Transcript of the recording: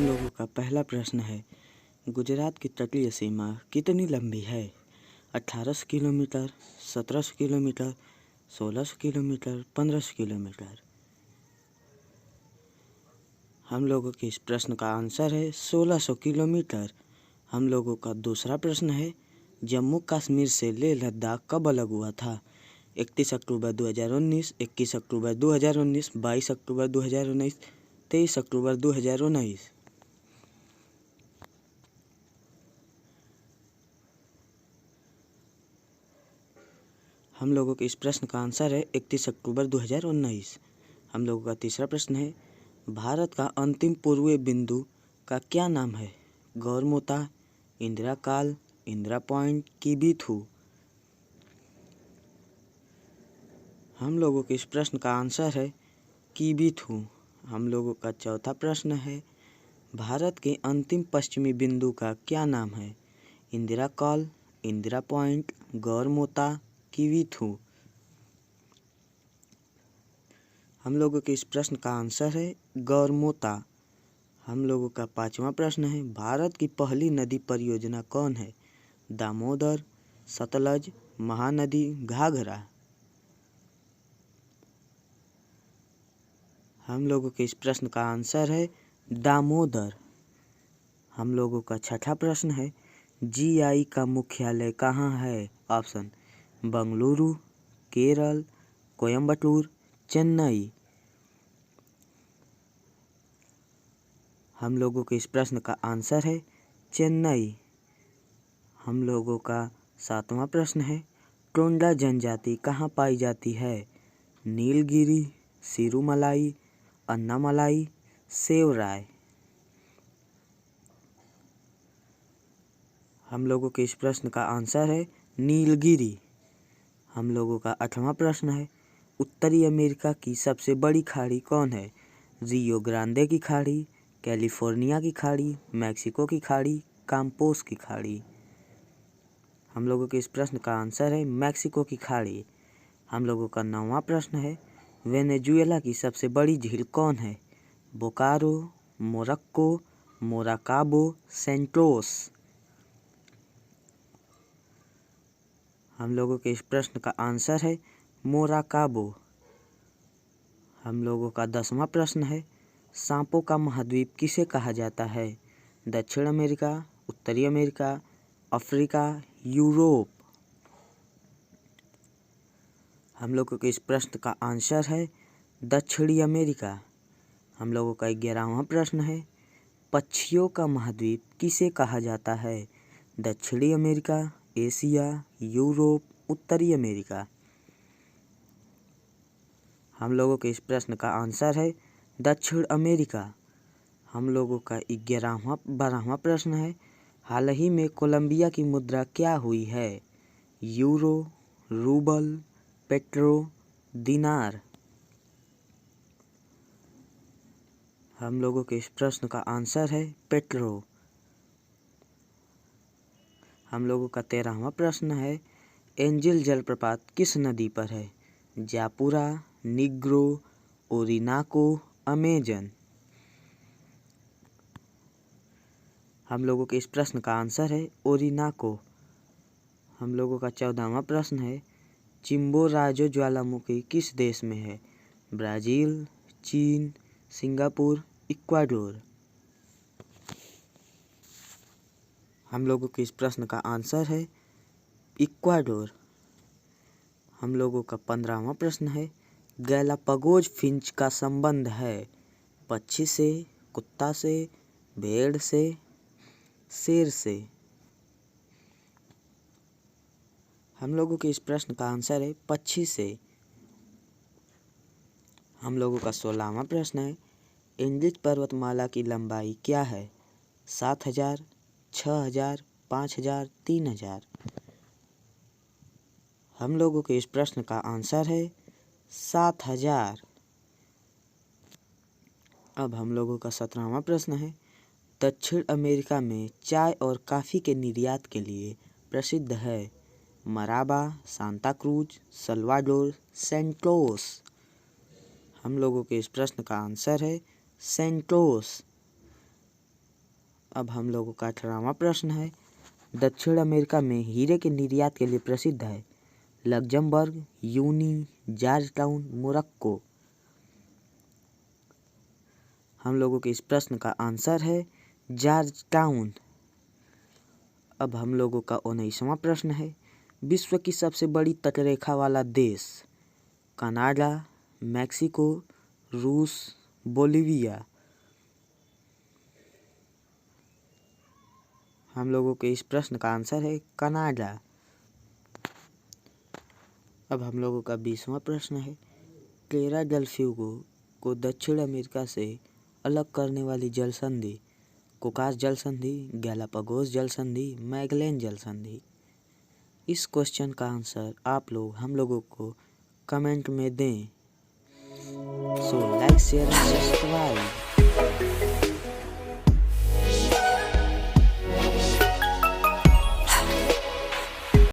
लोगों का पहला प्रश्न है, गुजरात की तटीय सीमा कितनी लंबी है? 1800 किलोमीटर, 1700 किलोमीटर, 1600 किलोमीटर, 1500 किलोमीटर। हम लोगों के इस प्रश्न का आंसर है 1600 किलोमीटर। हम लोगों का दूसरा प्रश्न है, जम्मू कश्मीर से लेह लद्दाख कब अलग हुआ था? 31 अक्टूबर 2019, 21 अक्टूबर 2019, 22 अक्टूबर 2019, 23 अक्टूबर 2019। हम लोगों के इस प्रश्न का आंसर है 31 अक्टूबर 2019। हम लोगों का तीसरा प्रश्न है, भारत का अंतिम पूर्वीय बिंदु का क्या नाम है? गौरमोता, इंदिरा काल, इंदिरा पॉइंट, किबीथू। हम लोगों के इस प्रश्न का आंसर है किबीथू। हम लोगों का चौथा प्रश्न है, भारत के अंतिम पश्चिमी बिंदु का क्या नाम है? Indira col, Indira point, Gaurmota, Kibithu. हम लोगों के इस प्रश्न का आंसर है गौरमोता। हम लोगों का पांचवा प्रश्न है, भारत की पहली नदी परियोजना कौन है? दामोदर, सतलज, महानदी, घाघरा। हम लोगों के इस प्रश्न का आंसर है दामोदर। हम लोगों का छठा प्रश्न है, जीआई का मुख्यालय कहाँ है? ऑप्शन बंगलुरु, केरल, कोयम्बटूर, चेन्नई। हम लोगों के इस प्रश्न का आंसर है चेन्नई। हम लोगों का सातवां प्रश्न है, टोंडा जनजाति कहाँ पाई जाती है? नीलगिरी, सिरूमलाई, अन्नामलाई, सेवराय। हम लोगों के इस प्रश्न का आंसर है नीलगिरी। हम लोगों का आठवां प्रश्न है, उत्तरी अमेरिका की सबसे बड़ी खाड़ी कौन है? रियो ग्रांडे की खाड़ी, कैलिफोर्निया की खाड़ी, मैक्सिको की खाड़ी, काम्पोस की खाड़ी। हम लोगों के इस प्रश्न का आंसर है मैक्सिको की खाड़ी। हम लोगों का नौवां प्रश्न है, वेनेजुएला की सबसे बड़ी झील कौन है? Bokaro, Morocco, Maracaibo, Santos. हम लोगों के इस प्रश्न का आंसर है मोराकाबो। हम लोगों का 10वां प्रश्न है, सांपों का महाद्वीप किसे कहा जाता है? दक्षिण अमेरिका, उत्तरी अमेरिका, अफ्रीका, यूरोप। हम लोगों के इस प्रश्न का आंसर है दक्षिणी अमेरिका। हम लोगों का 11वां प्रश्न है, पक्षियों का महाद्वीप किसे कहा जाता है? दक्षिणी अमेरिका, एशिया, यूरोप, उत्तरी अमेरिका। हम लोगों के इस प्रश्न का आंसर है दक्षिण अमेरिका। हम लोगों का 12वां प्रश्न है, हाल ही में कोलंबिया की मुद्रा क्या हुई है? यूरो, रूबल, पेट्रो, दिनार। हम लोगों के इस प्रश्न का आंसर है पेट्रो। हम लोगों का 13वां प्रश्न है, एंजिल जलप्रपात किस नदी पर है? जापुरा, निग्रो, ओरिनाको, अमेजन। हम लोगों के इस प्रश्न का आंसर है ओरिनाको। हम लोगों का 14वां प्रश्न है, चिम्बोराजो ज्वालामुखी किस देश में है? ब्राज़ील, चीन, सिंगापुर, इक्वाडोर। हम लोगों के इस प्रश्न का आंसर है इक्वाडोर। हम लोगों का 15वां प्रश्न है, गैलापागोस फिंच का संबंध है? पक्षी से, कुत्ता से, भेड़ से, शेर से। हम लोगों के इस प्रश्न का आंसर है पक्षी से। हम लोगों का 16वां प्रश्न है, एंडीज पर्वतमाला की लंबाई क्या है? 7000, 6000, 5000, 3000। हम लोगों के इस प्रश्न का आंसर है 7000। अब हम लोगों का 17वां प्रश्न है, दक्षिण अमेरिका में चाय और कॉफ़ी के निर्यात के लिए प्रसिद्ध है? मराबा, सांता क्रूज, सल्वाडोर, सेंटोस। हम लोगों के इस प्रश्न का आंसर है सेंटोस। अब हम लोगों का 18वां प्रश्न है, दक्षिण अमेरिका में हीरे के निर्यात के लिए प्रसिद्ध है। लग्जमबर्ग, यूनी, जॉर्जटाउन, मोरक्को। हम लोगों के इस प्रश्न का आंसर है जॉर्जटाउन। अब हम लोगों का 19वां प्रश्न है, विश्व की सबसे बड़ी तटरेखा वाला देश। कनाडा, मैक्सिको, रूस, बोलिविया। हम लोगों के इस प्रश्न का आंसर है कनाडा। अब हम लोगों का 20वां प्रश्न है, टेरा डेल फ्यूगो को दक्षिण अमेरिका से अलग करने वाली जल संधि। कोकास जल संधि, गैलापागोस जल संधि, मैगेलन जल संधि। इस क्वेश्चन का आंसर आप लोग हम लोगों को कमेंट में दें। So like, share and subscribe.